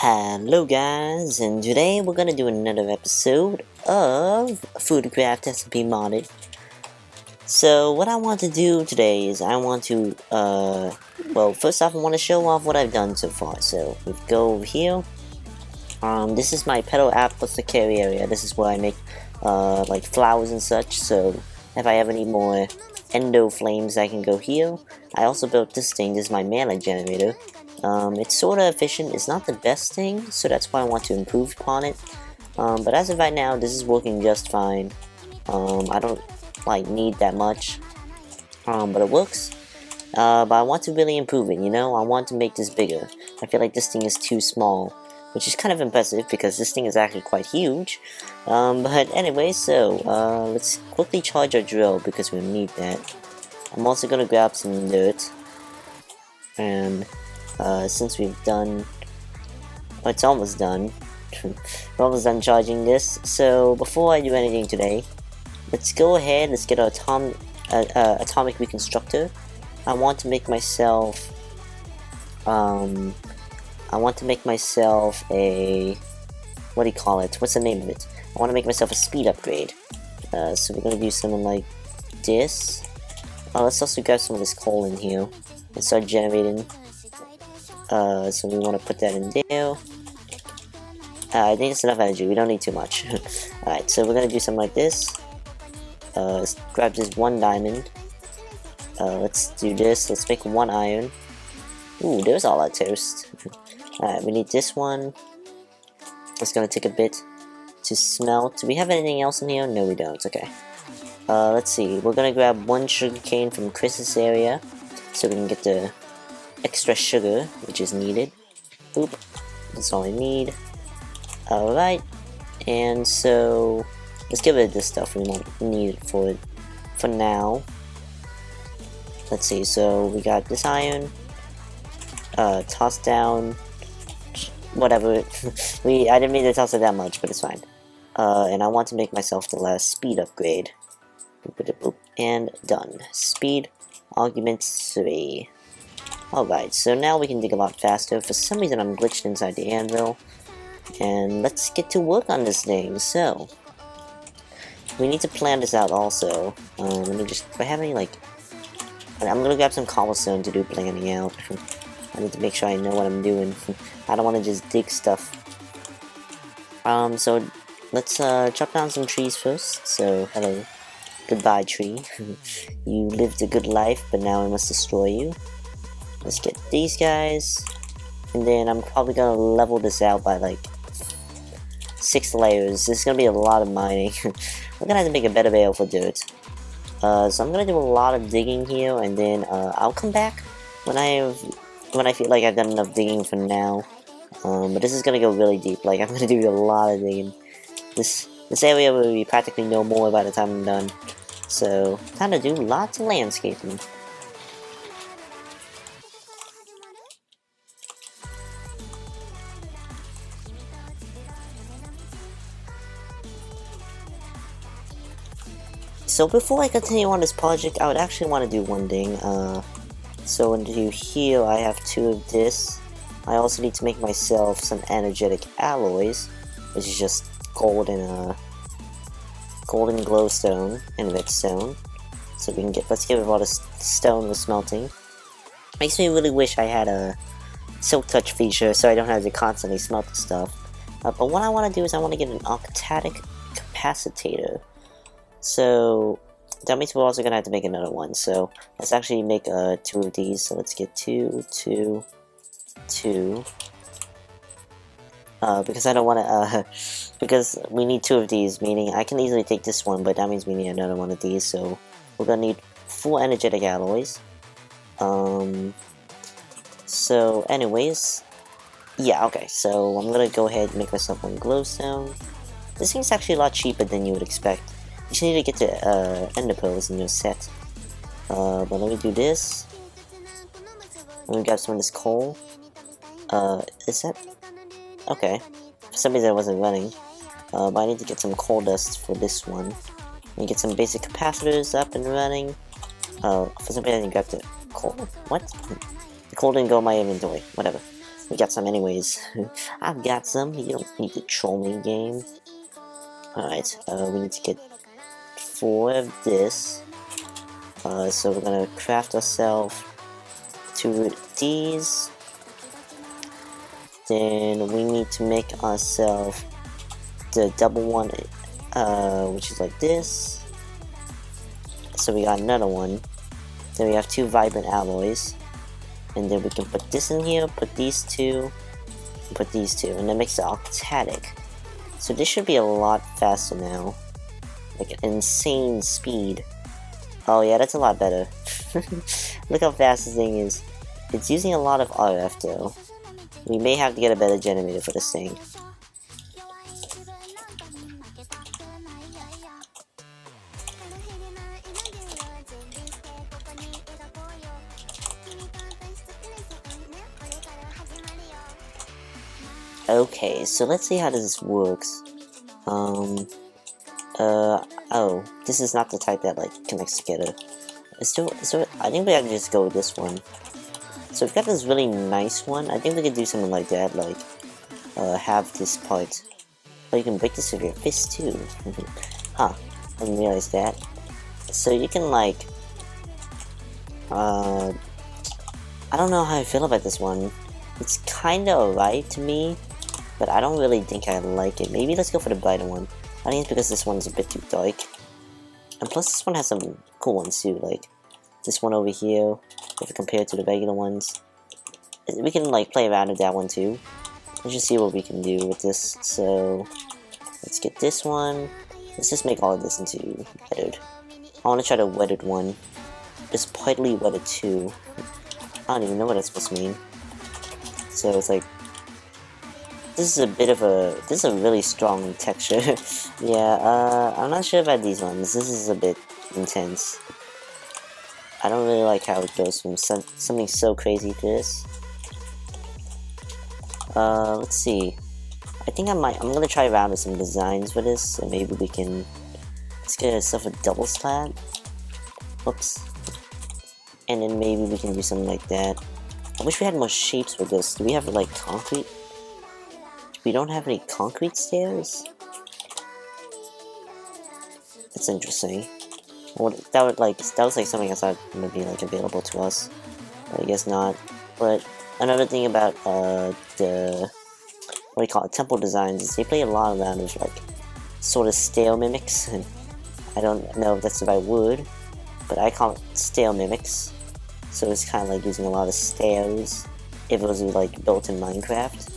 Hello guys, and today we're gonna do another episode of Foodcraft SMP Modded. So what I want to do today is I want to, well, first off I want to show off what I've done so far. So we go over here. This is my petal apothecary area. This is where I make, like flowers and such. So if I ever need more endo flames, I can go here. I also built this thing. This is my mana generator. It's sort of efficient. It's not the best thing, so that's why I want to improve upon it. But as of right now, this is working just fine. I don't need that much, but it works. But I want to really improve it. You know, I want to make this bigger. I feel like this thing is too small, which is kind of impressive because this thing is actually quite huge. But anyway, so let's quickly charge our drill because we need that. I'm also gonna grab some dirt and. Since we've done, well, it's almost done. We're almost done charging this. So before I do anything today, let's go ahead. Let's get our atomic reconstructor. I want to make myself. I want to make myself a. What do you call it? What's the name of it? I want to make myself a speed upgrade. So we're gonna do something like this. Let's also grab some of this coal in here and start generating. So we want to put that in there. I think it's enough energy, we don't need too much. Alright, so we're gonna do something like this. Let's grab this one diamond. Let's do this, let's make one iron. Ooh, there's all our toast. Alright, we need this one. It's gonna take a bit to smelt. Do we have anything else in here? No, we don't, okay. Let's see, we're gonna grab one sugarcane from Chris's area, so we can get the extra sugar, which is needed. Boop. That's all I need. Alright. And so, let's get rid of this stuff. We won't need it for now. Let's see, so we got this iron. Toss down. Whatever. I didn't mean to toss it that much, but it's fine. And I want to make myself the last speed upgrade. Boop, boop, and done. Speed augment 3. Alright, so now we can dig a lot faster. For some reason I'm glitched inside the anvil. And let's get to work on this thing. So, we need to plan this out also. Let me just, do I have any I'm gonna grab some cobblestone to do planning out. I need to make sure I know what I'm doing. I don't want to just dig stuff. So let's chop down some trees first. So, hello. Goodbye, tree. You lived a good life, but now I must destroy you. Let's get these guys, and then I'm probably gonna level this out by like 6 layers. This is gonna be a lot of mining. We're gonna have to make a better bale for dirt. So I'm gonna do a lot of digging here, and then I'll come back when I feel like I've done enough digging for now. But this is gonna go really deep. Like I'm gonna do a lot of digging. This area will be practically no more by the time I'm done. So time to do lots of landscaping. So before I continue on this project, I would actually want to do one thing. So into here, I have 2 of this. I also need to make myself some energetic alloys, which is just gold and golden glowstone and redstone. So we can let's get rid of all this stone we're smelting. Makes me really wish I had a silk touch feature, so I don't have to constantly smelt the stuff. But what I want to do is I want to get an octatic capacitator. So that means we're also gonna have to make another one. So let's actually make 2 of these. So let's get 2, 2, 2. Because I don't want to. Because we need 2 of these. Meaning I can easily take this one, but that means we need another one of these. So we're gonna need 4 energetic alloys. So anyways, yeah. Okay. So I'm gonna go ahead and make myself one glowstone. This thing's actually a lot cheaper than you would expect. You just need to get the ender pearls in your set. But let me do this. Let me grab some of this coal. Is that... Okay. For some reason I wasn't running. But I need to get some coal dust for this one. And get some basic capacitors up and running. For some reason I didn't grab the coal. What? The coal didn't go in my inventory. Whatever. We got some anyways. I've got some. You don't need to troll me, game. Alright, we need to get 4 of this. So we're gonna craft ourselves 2 of these. Then we need to make ourselves the double one, which is like this. So we got another one. Then we have 2 vibrant alloys. And then we can put this in here, put these 2, and put these 2, and that makes it octatic. So this should be a lot faster now. Like an insane speed. Oh yeah, that's a lot better. Look how fast this thing is. It's using a lot of RF though. We may have to get a better generator for this thing. Okay, so let's see how this works. Oh, this is not the type that, like, connects together. I think we have to just go with this one. So we've got this really nice one. I think we could do something like that, like, have this part. Oh, you can break this with your fist, too. Huh, I didn't realize that. So you can, like, I don't know how I feel about this one. It's kinda alright to me, but I don't really think I like it. Maybe let's go for the brighter one. I think it's because this one's a bit too dark. And plus this one has some cool ones too, like this one over here, if we compare it to the regular ones. We can like play around with that one too. Let's just see what we can do with this. So let's get this one. Let's just make all of this into weathered. I want to try the weathered one. This partly weathered too. I don't even know what that's supposed to mean. So it's like, this is a really strong texture. Yeah, I'm not sure about these ones. This is a bit intense. I don't really like how it goes from something so crazy to this. Let's see. I think I'm gonna try around with some designs for this, so maybe we can, let's get ourselves a double slab. Oops. And then maybe we can do something like that. I wish we had more shapes for this. Do we have like concrete? We don't have any concrete stairs? That's interesting. Well, that was like something I thought would be like available to us. But I guess not. But another thing about the what do you call it, temple designs is they play a lot around with like sort of stale mimics, and I don't know if that's the right word, but I call it stale mimics. So it's kind of like using a lot of stairs if it was like built in Minecraft.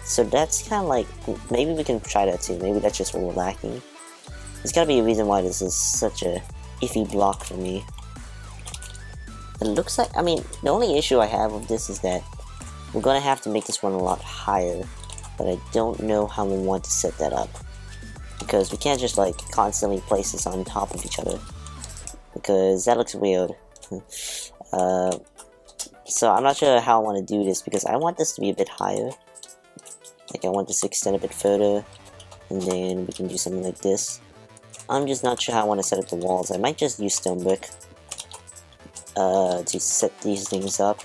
So that's kind of like, maybe we can try that too. Maybe that's just what we're lacking. There's gotta be a reason why this is such a iffy block for me. It looks like, I mean, the only issue I have with this is that we're gonna have to make this one a lot higher, but I don't know how we want to set that up. Because we can't just like constantly place this on top of each other, because that looks weird. So I'm not sure how I want to do this, because I want this to be a bit higher. Like I want this to extend a bit further, and then we can do something like this. I'm just not sure how I want to set up the walls. I might just use stone brick to set these things up.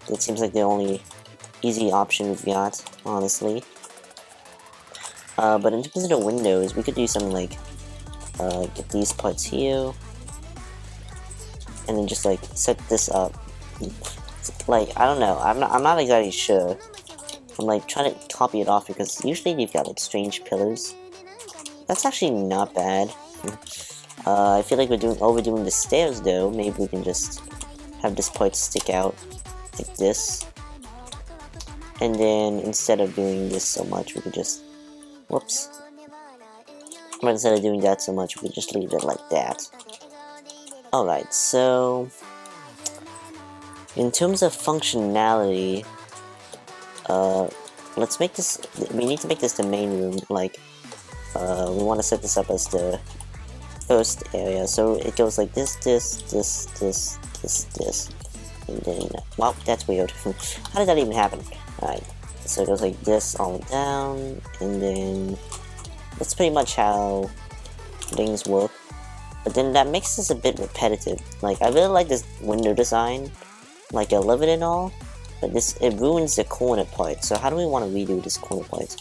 That seems like the only easy option we've got, honestly. But in terms of the windows, we could do something like get these parts here, and then just like set this up. Like, I don't know, I'm not exactly sure. I'm like trying to copy it off, because usually you've got like strange pillars. That's actually not bad. I feel like we're overdoing the stairs though. Maybe we can just have this part stick out like this. And then instead of doing this so much, we could just, whoops. But instead of doing that so much, we could just leave it like that. Alright, so in terms of functionality, let's make this, we need to make this the main room. Like, we want to set this up as the first area, so it goes like this, and then, wow, that's weird. How did that even happen? Alright, so it goes like this all the way down, and then that's pretty much how things work. But then that makes this a bit repetitive. Like, I really like this window design, like I love it and all, but it ruins the corner part. So how do we want to redo this corner part?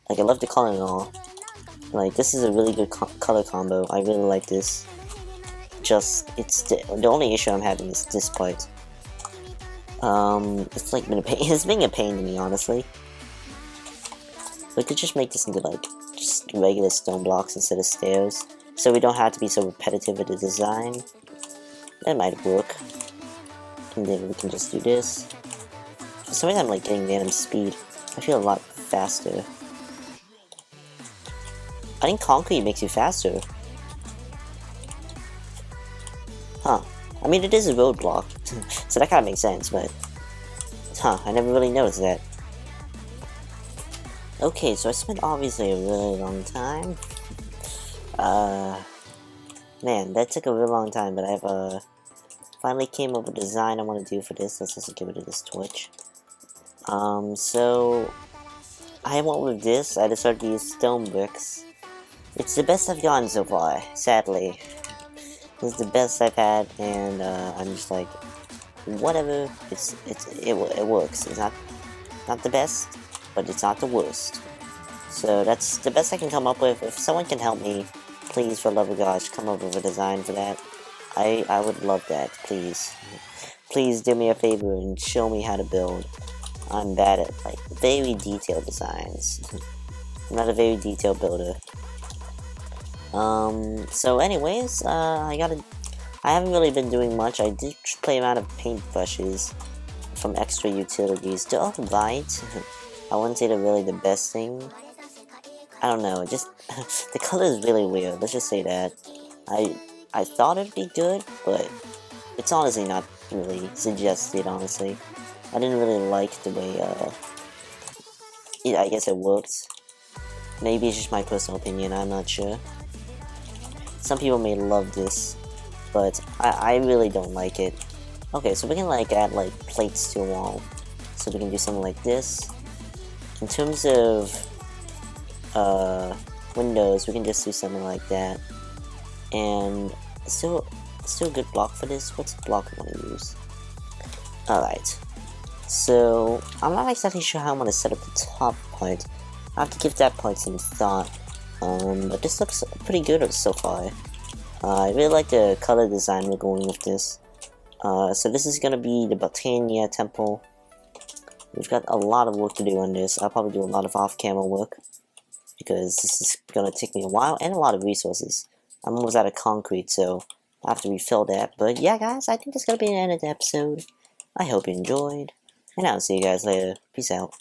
Like, I love the color and all. Like, this is a really good color combo. I really like this. Just, it's the only issue I'm having is this part. It's like been a pain. It's being a pain to me, honestly. We could just make this into like just regular stone blocks instead of stairs, so we don't have to be so repetitive with the design. That might work. And then we can just do this. For some reason I'm like getting random speed. I feel a lot faster. I think concrete makes you faster. Huh. I mean, it is a roadblock, so that kind of makes sense, but... Huh, I never really noticed that. Okay, so I spent obviously a really long time. Man, that took a really long time, but I've, finally came up with a design I want to do for this. Let's just get rid of this torch. So... I went with this. I decided to use stone bricks. It's the best I've gotten so far, sadly. It's the best I've had, and I'm just like, whatever. It works. It's not the best, but it's not the worst. So that's the best I can come up with. If someone can help me, please, for the love of gosh, come up with a design for that. I would love that. Please, please do me a favor and show me how to build. I'm bad at like very detailed designs. I'm not a very detailed builder. So anyways, I haven't really been doing much. I did play around with paintbrushes from extra utilities. They're alright. I wouldn't say they're really the best thing. I don't know, just, the color is really weird, let's just say that. I thought it'd be good, but it's honestly not really suggested, honestly. I didn't really like the way, I guess it worked. Maybe it's just my personal opinion, I'm not sure. Some people may love this, but I really don't like it. Okay, so we can like add like plates to a wall. So we can do something like this. In terms of windows, we can just do something like that. And still a good block for this. What's the block I want to use? Alright. So I'm not exactly sure how I'm gonna set up the top part. I have to give that part some thought. But this looks pretty good so far. I really like the color design we're going with this. So this is gonna be the Botania Temple. We've got a lot of work to do on this. I'll probably do a lot of off-camera work, because this is gonna take me a while and a lot of resources. I'm almost out of concrete, so I have to refill that. But yeah, guys, I think that's gonna be the end of the episode. I hope you enjoyed, and I'll see you guys later. Peace out.